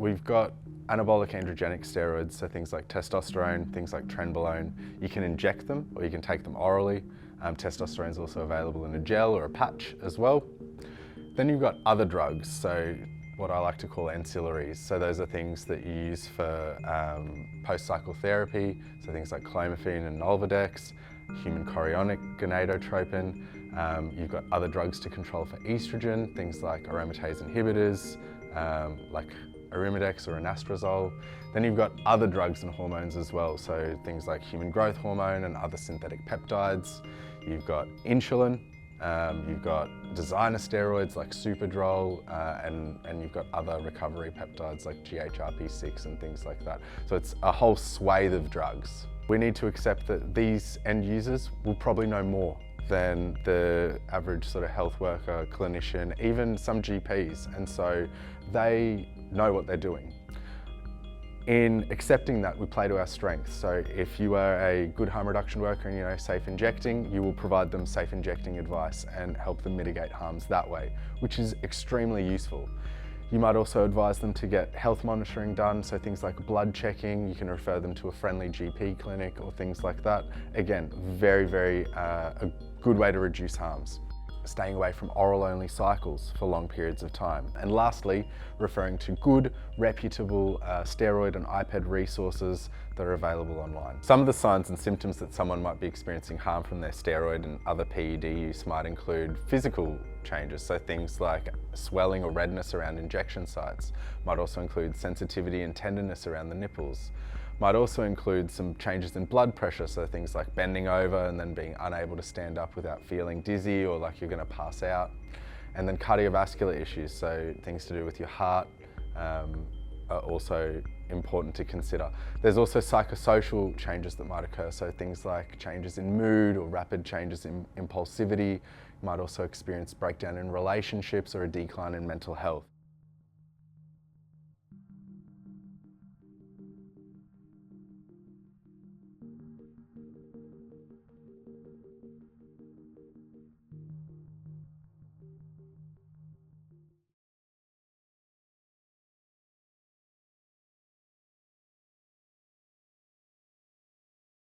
we've got anabolic androgenic steroids, so things like testosterone, things like trenbolone. You can inject them or you can take them orally. Testosterone is also available in a gel or a patch as well. Then you've got other drugs, so what I like to call ancillaries. So those are things that you use for post-cycle therapy, so things like clomiphene and Nolvadex, human chorionic gonadotropin. You've got other drugs to control for estrogen, things like aromatase inhibitors, like Arimidex or anastrozole. Then you've got other drugs and hormones as well, so things like human growth hormone and other synthetic peptides. You've got insulin, you've got designer steroids like Superdrol, and you've got other recovery peptides like GHRP6 and things like that. So it's a whole swathe of drugs. We need to accept that these end users will probably know more than the average sort of health worker, clinician, even some GPs, and so they know what they're doing. In accepting that, we play to our strengths. So if you are a good harm reduction worker and you know safe injecting, you will provide them safe injecting advice and help them mitigate harms that way, which is extremely useful. You might also advise them to get health monitoring done, so things like blood checking, you can refer them to a friendly GP clinic or things like that. Again, very a good way to reduce harms. Staying away from oral-only cycles for long periods of time. And lastly, referring to good, reputable steroid and IPED resources that are available online. Some of the signs and symptoms that someone might be experiencing harm from their steroid and other PED use might include physical changes, so things like swelling or redness around injection sites. Might also include sensitivity and tenderness around the nipples. Might also include some changes in blood pressure, so things like bending over and then being unable to stand up without feeling dizzy or like you're going to pass out. And then cardiovascular issues, so things to do with your heart are also important to consider. There's also psychosocial changes that might occur, so things like changes in mood or rapid changes in impulsivity. You might also experience breakdown in relationships or a decline in mental health.